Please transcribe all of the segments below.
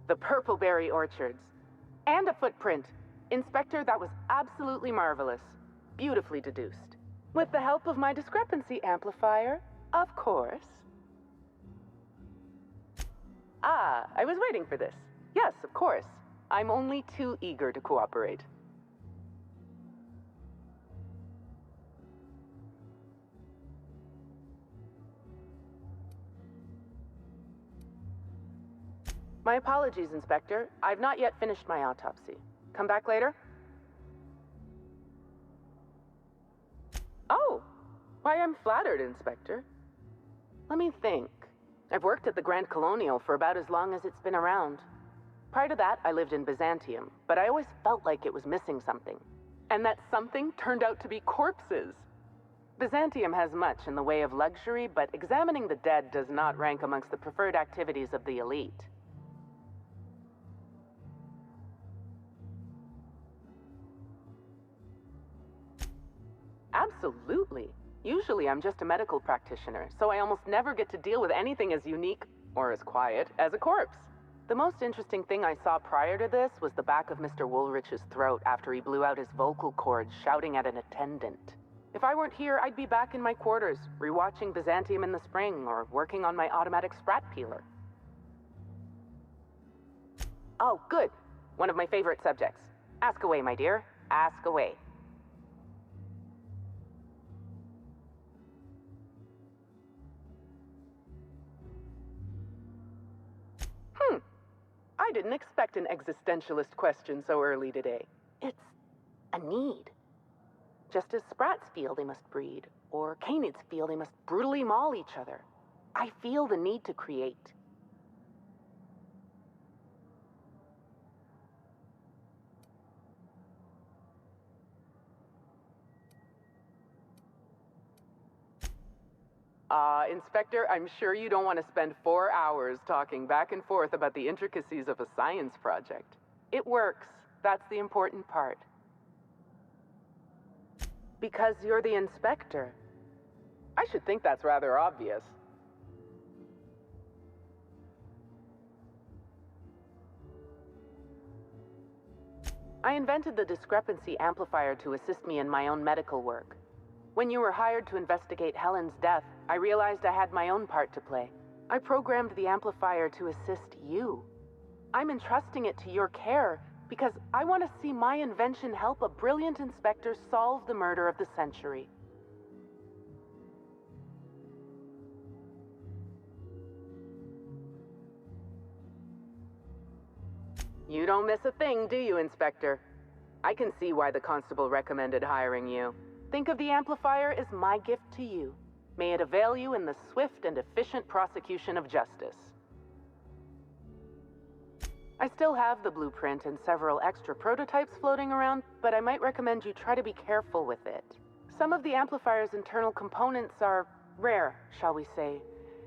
The purpleberry orchards. And a footprint. Inspector, that was absolutely marvelous. Beautifully deduced. With the help of my discrepancy amplifier, of course. Ah, I was waiting for this. Yes, of course. I'm only too eager to cooperate. My apologies, Inspector. I've not yet finished my autopsy. Come back later? Oh! Why, I'm flattered, Inspector. Let me think. I've worked at the Grand Colonial for about as long as it's been around. Prior to that, I lived in Byzantium, but I always felt like it was missing something. And that something turned out to be corpses. Byzantium has much in the way of luxury, but examining the dead does not rank amongst the preferred activities of the elite. Absolutely. Usually I'm just a medical practitioner, so I almost never get to deal with anything as unique, or as quiet, as a corpse. The most interesting thing I saw prior to this was the back of Mr. Woolrich's throat after he blew out his vocal cords shouting at an attendant. If I weren't here, I'd be back in my quarters, rewatching Byzantium in the spring, or working on my automatic sprat peeler. Oh, good. One of my favorite subjects. Ask away, my dear. Ask away. I didn't expect an existentialist question so early today. It's a need. Just as sprats feel they must breed, or canids feel they must brutally maul each other, I feel the need to create. Inspector, I'm sure you don't want to spend 4 hours talking back and forth about the intricacies of a science project. It works. That's the important part. Because you're the inspector. I should think that's rather obvious. I invented the discrepancy amplifier to assist me in my own medical work. When you were hired to investigate Helen's death, I realized I had my own part to play. I programmed the amplifier to assist you. I'm entrusting it to your care because I want to see my invention help a brilliant inspector solve the murder of the century. You don't miss a thing, do you, Inspector? I can see why the constable recommended hiring you. Think of the amplifier as my gift to you. May it avail you in the swift and efficient prosecution of justice. I still have the blueprint and several extra prototypes floating around, but I might recommend you try to be careful with it. Some of the amplifier's internal components are rare, shall we say,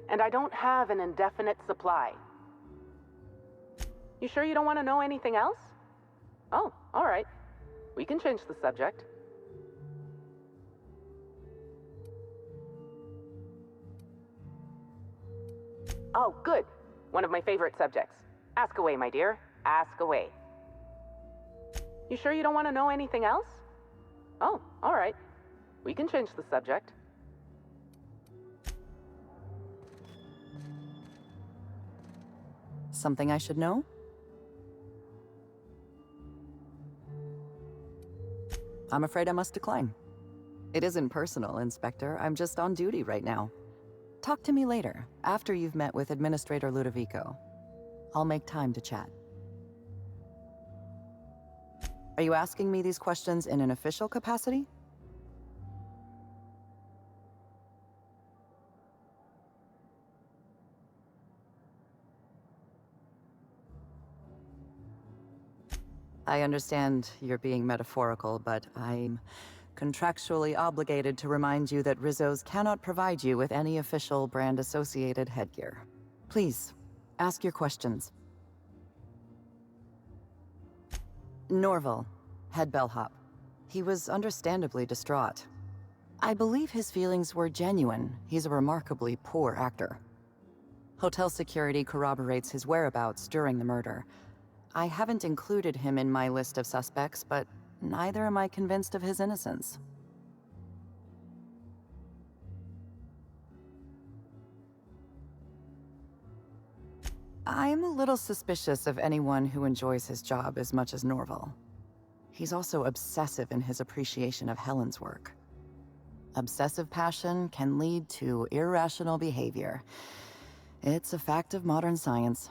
and I don't have an indefinite supply. You sure you don't want to know anything else? Oh, all right. We can change the subject. Oh, good. One of my favorite subjects. Ask away, my dear. Ask away. You sure you don't want to know anything else? Oh, all right. We can change the subject. Something I should know? I'm afraid I must decline. It isn't personal, Inspector. I'm just on duty right now. Talk to me later, after you've met with Administrator Ludovico. I'll make time to chat. Are you asking me these questions in an official capacity? I understand you're being metaphorical, but I'm contractually obligated to remind you that Rizzo's cannot provide you with any official brand-associated headgear. Please, ask your questions. Norval, head bellhop. He was understandably distraught. I believe his feelings were genuine. He's a remarkably poor actor. Hotel security corroborates his whereabouts during the murder. I haven't included him in my list of suspects, but neither am I convinced of his innocence. I'm a little suspicious of anyone who enjoys his job as much as Norval. He's also obsessive in his appreciation of Helen's work. Obsessive passion can lead to irrational behavior. It's a fact of modern science.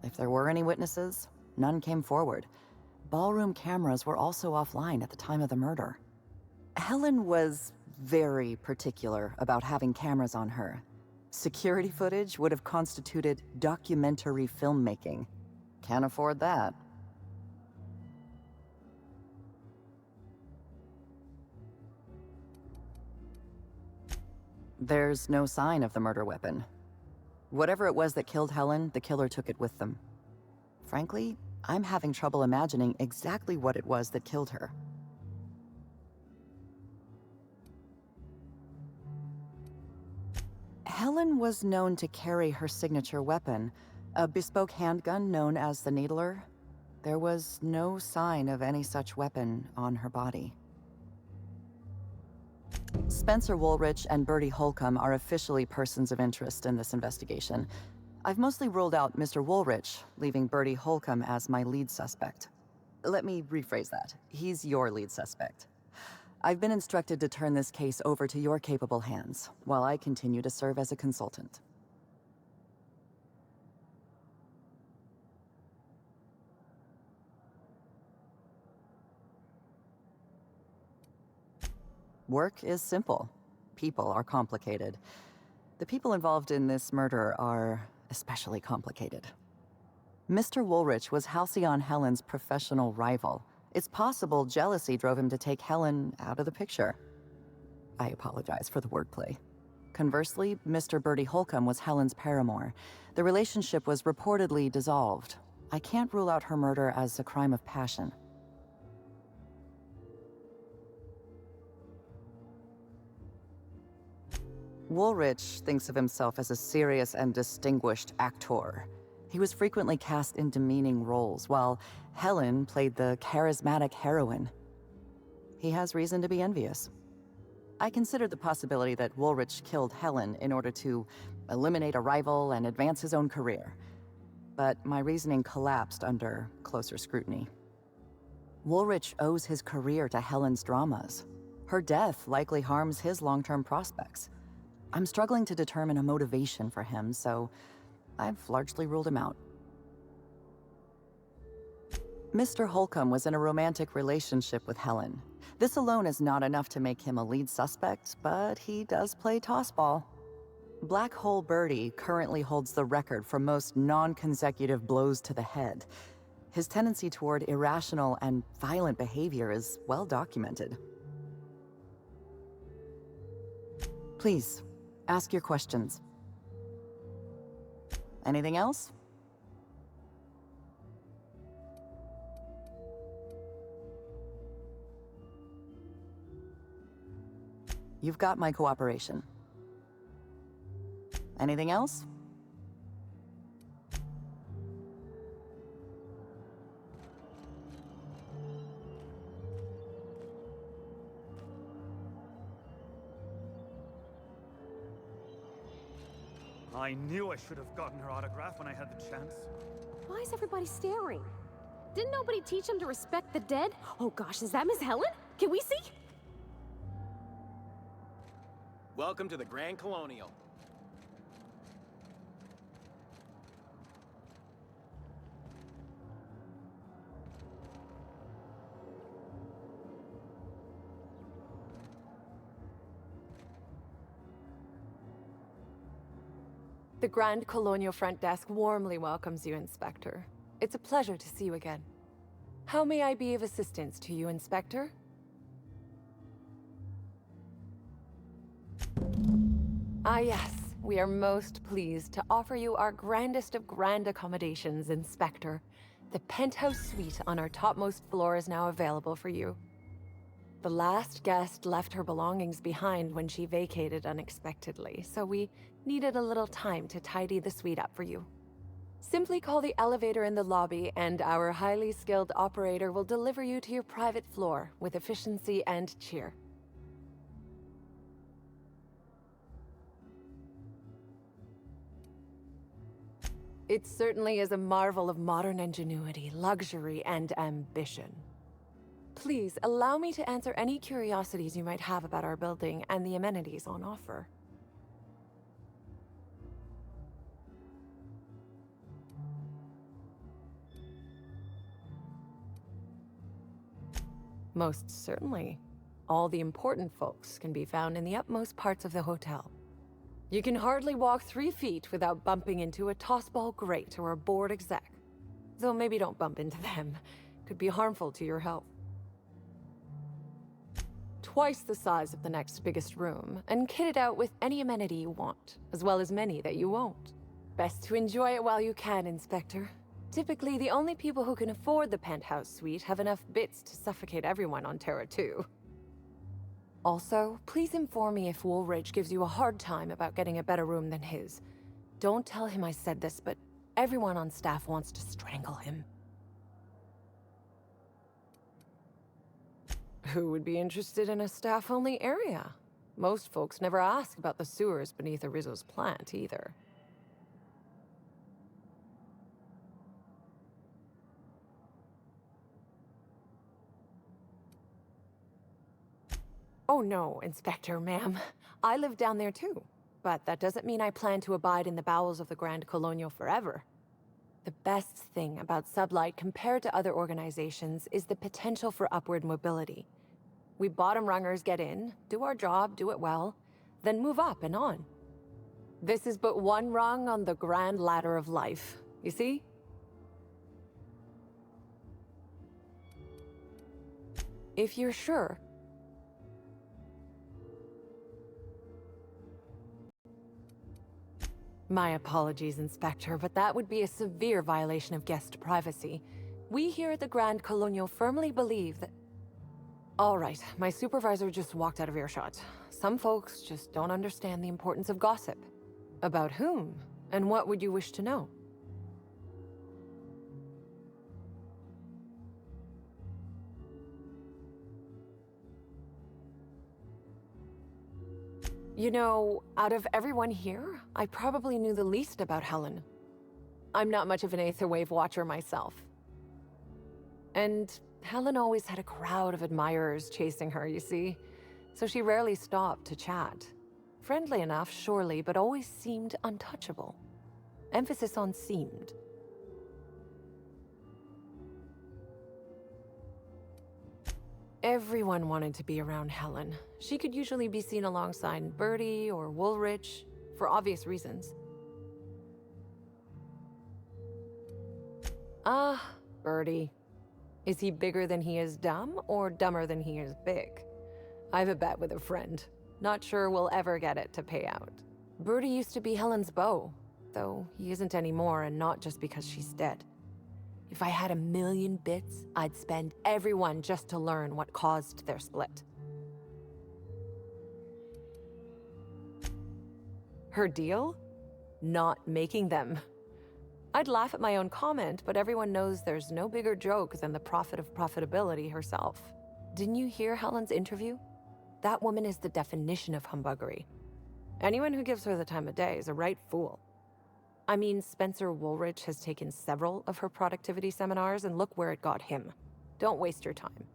If there were any witnesses, none came forward. Ballroom cameras were also offline at the time of the murder. Helen was very particular about having cameras on her. Security footage would have constituted documentary filmmaking. Can't afford that. There's no sign of the murder weapon. Whatever it was that killed Helen, the killer took it with them. Frankly, I'm having trouble imagining exactly what it was that killed her. Helen was known to carry her signature weapon, a bespoke handgun known as the Needler. There was no sign of any such weapon on her body. Spencer Woolrich and Bertie Holcomb are officially persons of interest in this investigation. I've mostly ruled out Mr. Woolrich, leaving Bertie Holcomb as my lead suspect. Let me rephrase that. He's your lead suspect. I've been instructed to turn this case over to your capable hands, while I continue to serve as a consultant. Work is simple. People are complicated. The people involved in this murder are especially complicated. Mr. Woolrich was Halcyon Helen's professional rival. It's possible jealousy drove him to take Helen out of the picture. I apologize for the wordplay. Conversely, Mr. Bertie Holcomb was Helen's paramour. The relationship was reportedly dissolved. I can't rule out her murder as a crime of passion. Woolrich thinks of himself as a serious and distinguished actor. He was frequently cast in demeaning roles, while Helen played the charismatic heroine. He has reason to be envious. I considered the possibility that Woolrich killed Helen in order to eliminate a rival and advance his own career. But my reasoning collapsed under closer scrutiny. Woolrich owes his career to Helen's dramas. Her death likely harms his long-term prospects. I'm struggling to determine a motivation for him, so I've largely ruled him out. Mr. Holcomb was in a romantic relationship with Helen. This alone is not enough to make him a lead suspect, but he does play tossball. Black Hole Birdie currently holds the record for most non-consecutive blows to the head. His tendency toward irrational and violent behavior is well documented. Please, ask your questions. Anything else? You've got my cooperation. Anything else? I knew I should have gotten her autograph when I had the chance. Why is everybody staring? Didn't nobody teach them to respect the dead? Oh gosh, is that Miss Helen? Can we see? Welcome to the Grand Colonial. The Grand Colonial front desk warmly welcomes you, Inspector. It's a pleasure to see you again. How may I be of assistance to you, Inspector? Ah yes, we are most pleased to offer you our grandest of grand accommodations, Inspector. The penthouse suite on our topmost floor is now available for you. The last guest left her belongings behind when she vacated unexpectedly, so we needed a little time to tidy the suite up for you. Simply call the elevator in the lobby, and our highly skilled operator will deliver you to your private floor with efficiency and cheer. It certainly is a marvel of modern ingenuity, luxury, and ambition. Please, allow me to answer any curiosities you might have about our building and the amenities on offer. Most certainly. All the important folks can be found in the utmost parts of the hotel. You can hardly walk 3 feet without bumping into a tossball grate or a bored exec. Though maybe don't bump into them. Could be harmful to your health. Twice the size of the next biggest room, and kitted out with any amenity you want, as well as many that you won't. Best to enjoy it while you can, Inspector. Typically, the only people who can afford the penthouse suite have enough bits to suffocate everyone on Terra 2. Also, please inform me if Woolridge gives you a hard time about getting a better room than his. Don't tell him I said this, but everyone on staff wants to strangle him. Who would be interested in a staff-only area? Most folks never ask about the sewers beneath Rizzo's plant, either. Oh no, Inspector, ma'am. I live down there too. But that doesn't mean I plan to abide in the bowels of the Grand Colonial forever. The best thing about Sublight compared to other organizations is the potential for upward mobility. We bottom rungers get in, do our job, do it well, then move up and on. This is but one rung on the grand ladder of life, you see? If you're sure. My apologies, Inspector, but that would be a severe violation of guest privacy. We here at the Grand Colonial firmly believe that... All right, my supervisor just walked out of earshot. Some folks just don't understand the importance of gossip. About whom? And what would you wish to know? You know, out of everyone here, I probably knew the least about Helen. I'm not much of an Aetherwave watcher myself. And Helen always had a crowd of admirers chasing her, you see, so she rarely stopped to chat. Friendly enough, surely, but always seemed untouchable. Emphasis on seemed. Everyone wanted to be around Helen. She could usually be seen alongside Bertie or Woolrich, for obvious reasons. Ah, Bertie. Is he bigger than he is dumb, or dumber than he is big? I have a bet with a friend. Not sure we'll ever get it to pay out. Bertie used to be Helen's beau, though he isn't anymore, and not just because she's dead. If I had 1,000,000 bits, I'd spend every one just to learn what caused their split. Her deal? Not making them. I'd laugh at my own comment, but everyone knows there's no bigger joke than the prophet of profitability herself. Didn't you hear Helen's interview? That woman is the definition of humbuggery. Anyone who gives her the time of day is a right fool. I mean, Spencer Woolrich has taken several of her productivity seminars, and look where it got him. Don't waste your time.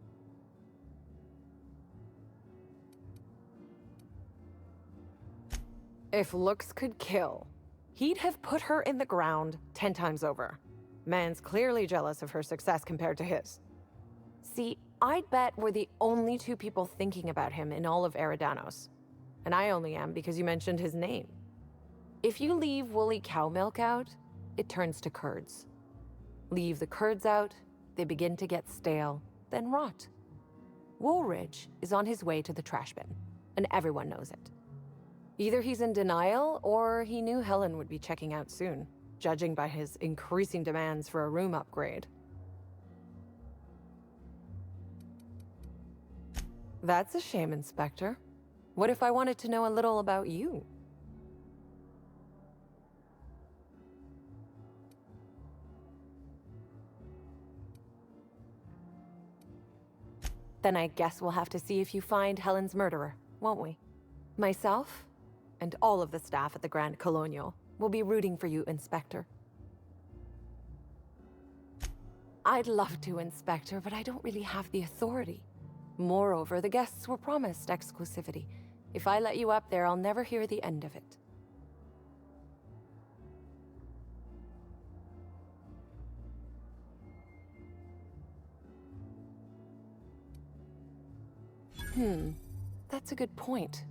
If looks could kill, he'd have put her in the ground 10 times over. Man's clearly jealous of her success compared to his. See, I'd bet we're the only 2 people thinking about him in all of Eridanos. And I only am because you mentioned his name. If you leave woolly cow milk out, it turns to curds. Leave the curds out, they begin to get stale, then rot. Woolridge is on his way to the trash bin, and everyone knows it. Either he's in denial, or he knew Helen would be checking out soon, judging by his increasing demands for a room upgrade. That's a shame, Inspector. What if I wanted to know a little about you? Then I guess we'll have to see if you find Helen's murderer, won't we? Myself, and all of the staff at the Grand Colonial, will be rooting for you, Inspector. I'd love to, Inspector, but I don't really have the authority. Moreover, the guests were promised exclusivity. If I let you up there, I'll never hear the end of it. That's a good point.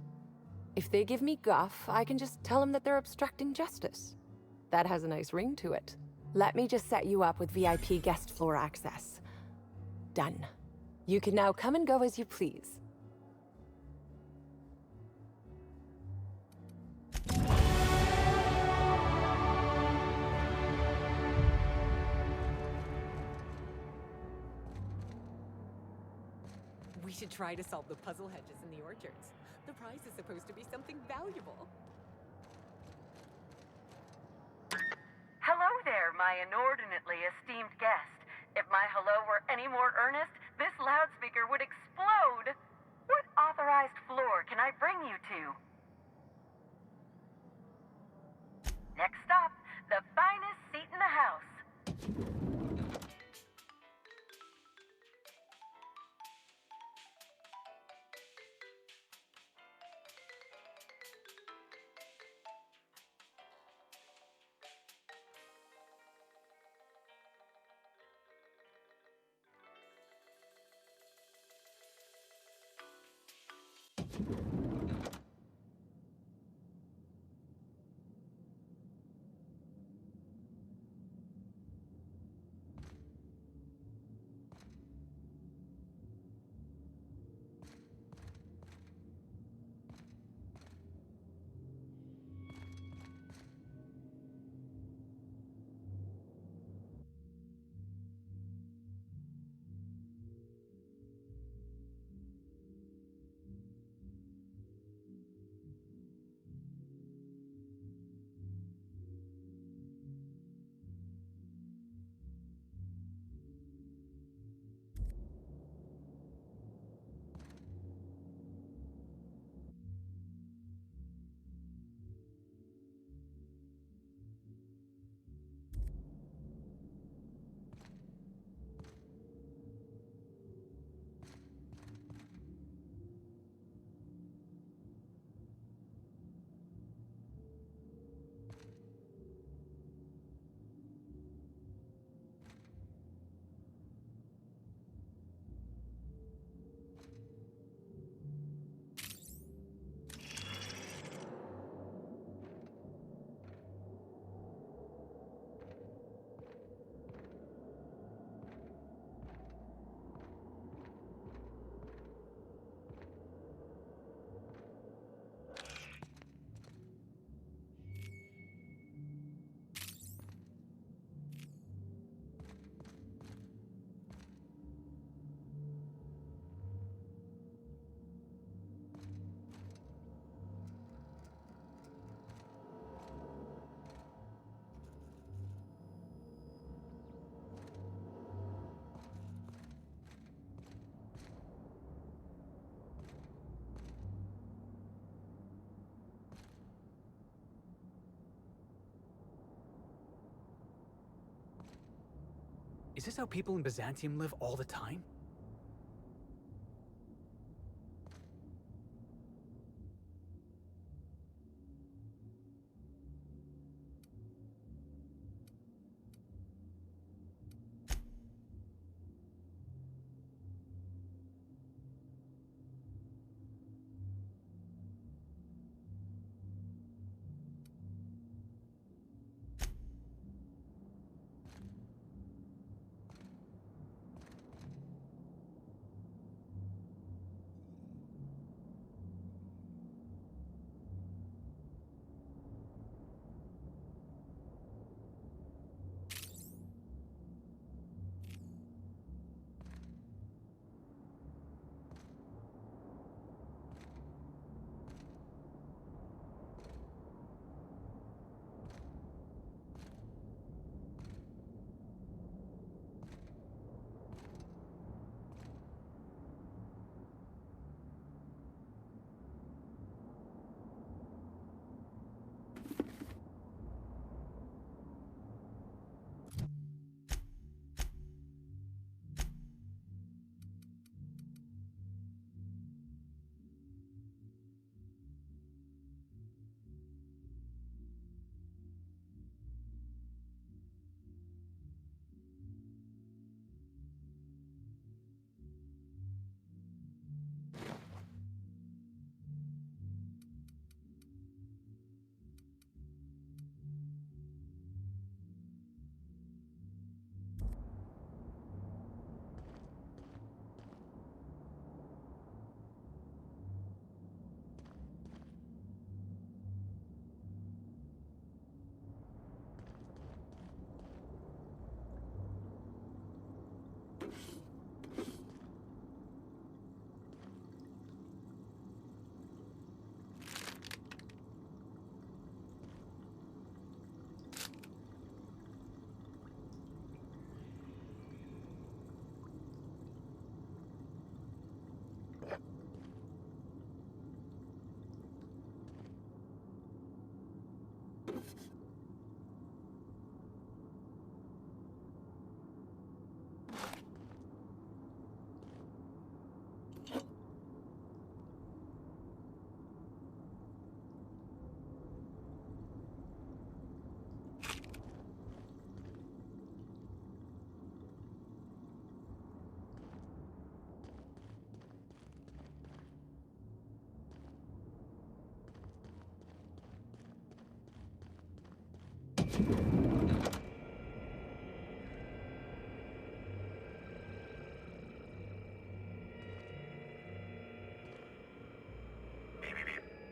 If they give me guff, I can just tell them that they're obstructing justice. That has a nice ring to it. Let me just set you up with VIP guest floor access. Done. You can now come and go as you please. We should try to solve the puzzle hedges in the orchards. The prize is supposed to be something valuable. Hello there, my inordinately esteemed guest. If my hello were any more earnest, this loudspeaker would explode. What authorized floor can I bring you to? Next stop, the finest seat in the house. Is this how people in Byzantium live all the time?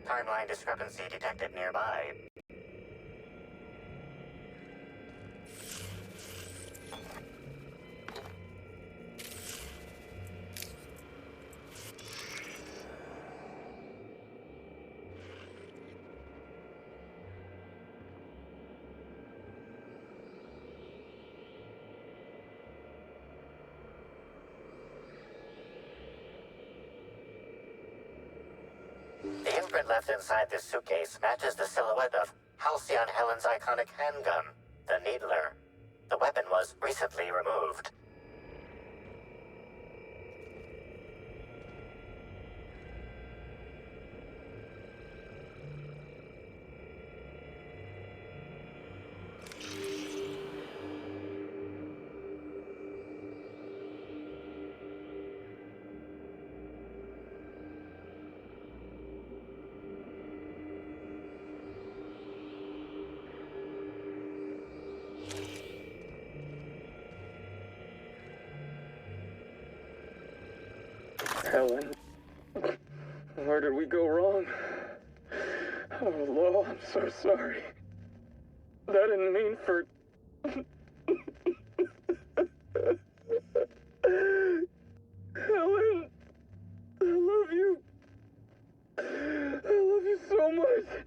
Timeline discrepancy detected nearby. The imprint left inside this suitcase matches the silhouette of Halcyon Helen's iconic handgun, the Needler. The weapon was recently removed. Helen, where did we go wrong? Oh, Lo, I'm so sorry. I didn't mean for... Helen, I love you. I love you so much.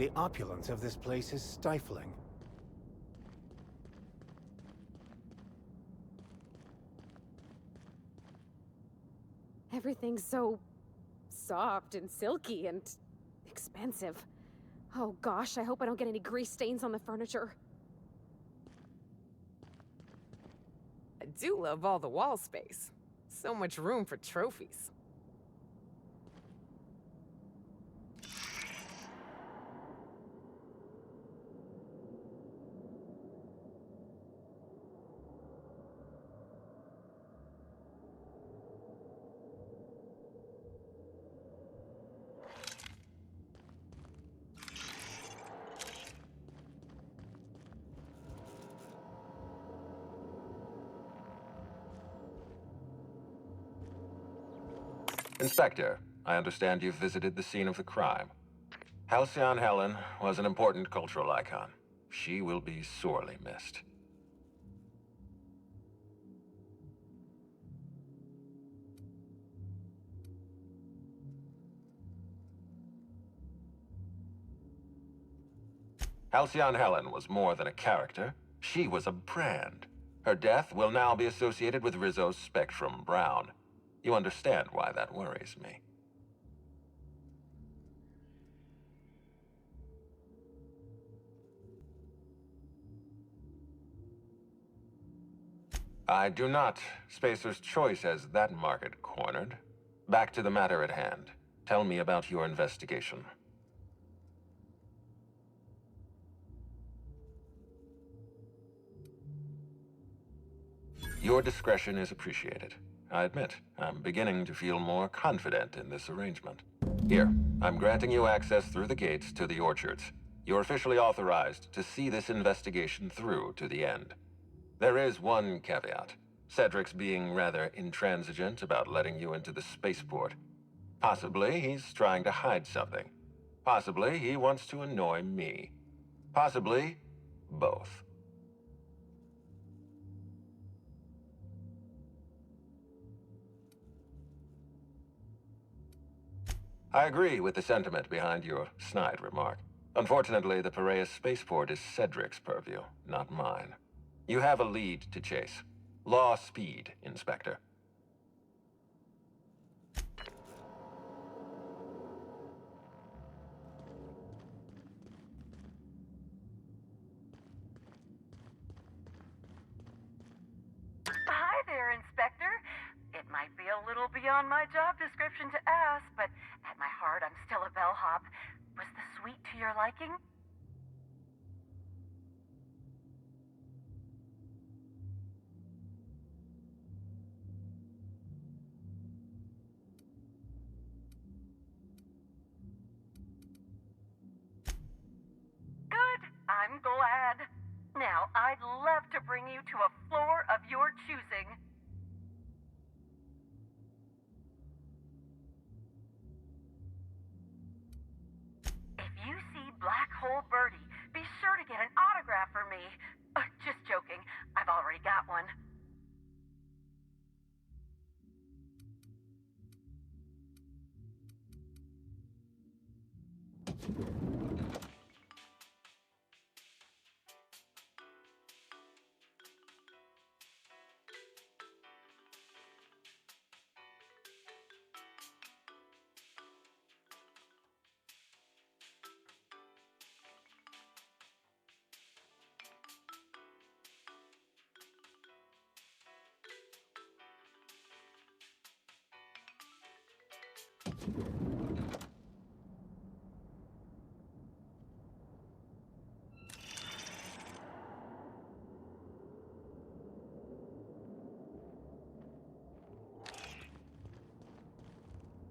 The opulence of this place is stifling. Everything's so soft and silky and expensive. Oh gosh, I hope I don't get any grease stains on the furniture. I do love all the wall space. So much room for trophies. Inspector, I understand you've visited the scene of the crime. Halcyon Helen was an important cultural icon. She will be sorely missed. Halcyon Helen was more than a character. She was a brand. Her death will now be associated with Rizzo's Spectrum Brown. You understand why that worries me. I do not. Spacer's Choice has that market cornered. Back to the matter at hand. Tell me about your investigation. Your discretion is appreciated. I admit, I'm beginning to feel more confident in this arrangement. Here, I'm granting you access through the gates to the orchards. You're officially authorized to see this investigation through to the end. There is one caveat. Cedric's being rather intransigent about letting you into the spaceport. Possibly he's trying to hide something. Possibly he wants to annoy me. Possibly both. I agree with the sentiment behind your snide remark. Unfortunately, the Piraeus spaceport is Cedric's purview, not mine. You have a lead to chase. Law speed, Inspector. Hi there, Inspector. It might be a little beyond my job description to ask, but at my heart, I'm still a bellhop. Was the suite to your liking? Good. I'm glad. Now, I'd love to bring you to a floor of your choosing. If you see Black Hole Birdie, be sure to get an autograph for me. Just joking. I've already got one.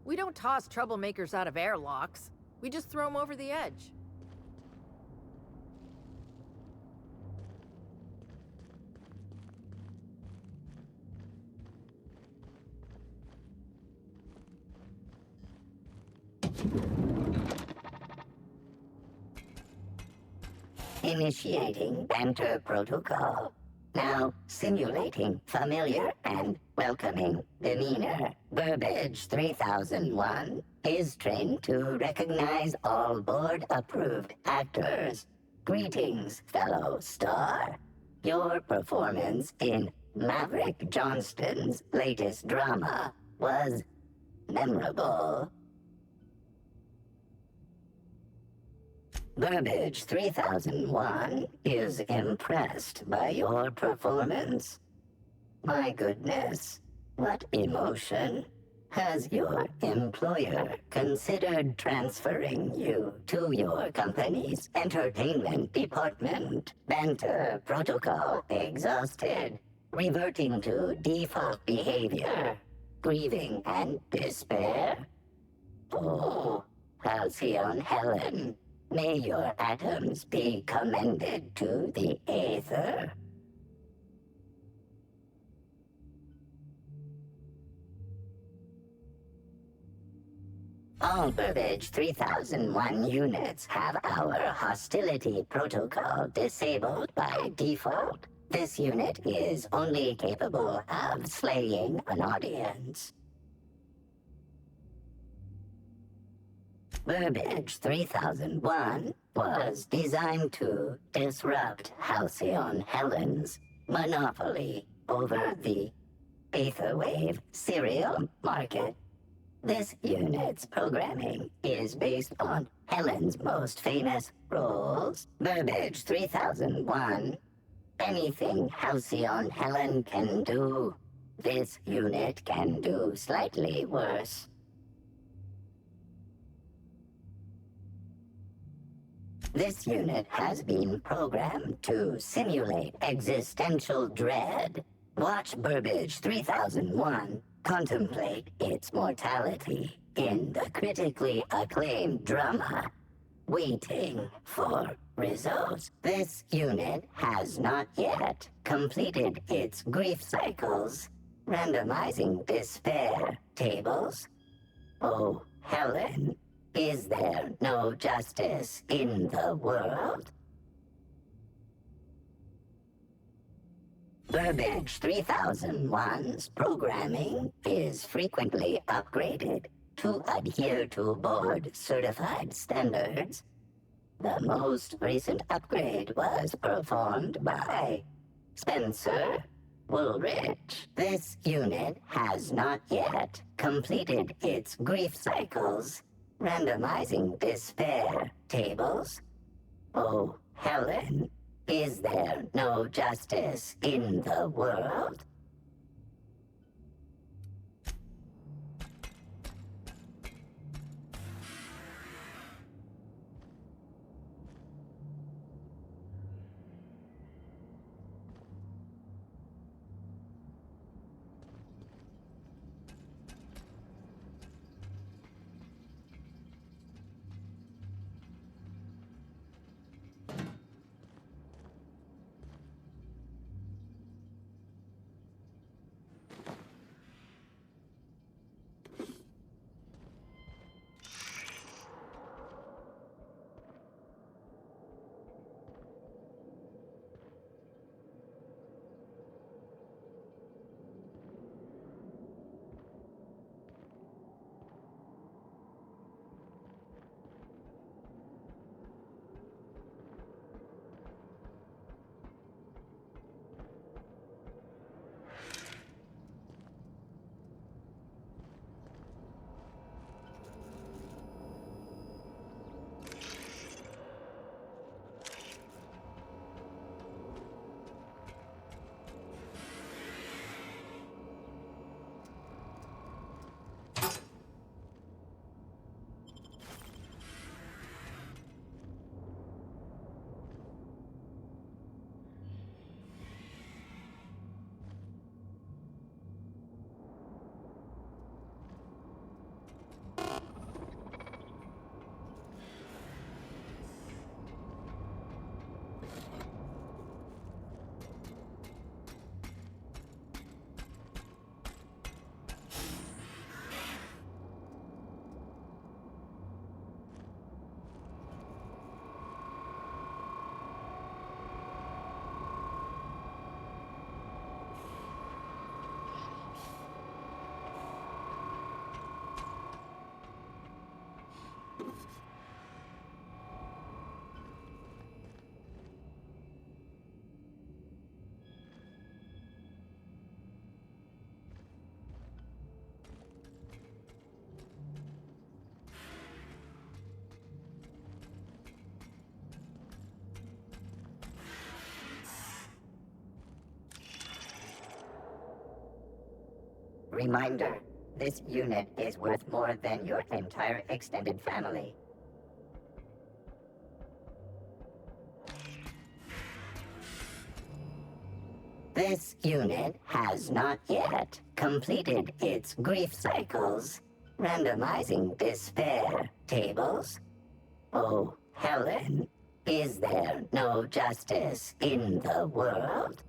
We don't toss troublemakers out of airlocks. We just throw them over the edge. Initiating banter protocol. Now simulating familiar and welcoming demeanor. Burbage 3001 is trained to recognize all board-approved actors. Greetings, fellow star. Your performance in Maverick Johnston's latest drama was memorable. Burbage 3001 is impressed by your performance. My goodness, what emotion. Has your employer considered transferring you to your company's entertainment department? Banter protocol exhausted. Reverting to default behavior. Grieving and despair. Oh, Halcyon Helen. May your atoms be commended to the Aether. All Burbage 3001 units have our hostility protocol disabled by default. This unit is only capable of slaying an audience. Burbage 3001 was designed to disrupt Halcyon Helen's monopoly over the Aetherwave serial market. This unit's programming is based on Helen's most famous roles. Burbage 3001. Anything Halcyon Helen can do, this unit can do slightly worse. This unit has been programmed to simulate existential dread. Watch Burbage 3001 contemplate its mortality in the critically acclaimed drama, Waiting for Results. This unit has not yet completed its grief cycles, randomizing despair tables. Oh, Helen. Is there no justice in the world? Burbage 3001's programming is frequently upgraded to adhere to board-certified standards. The most recent upgrade was performed by Spencer Woolrich. This unit has not yet completed its grief cycles, randomizing despair tables. Oh, Helen, is there no justice in the world? Reminder, this unit is worth more than your entire extended family. This unit has not yet completed its grief cycles, randomizing despair tables. Oh, Helen, is there no justice in the world?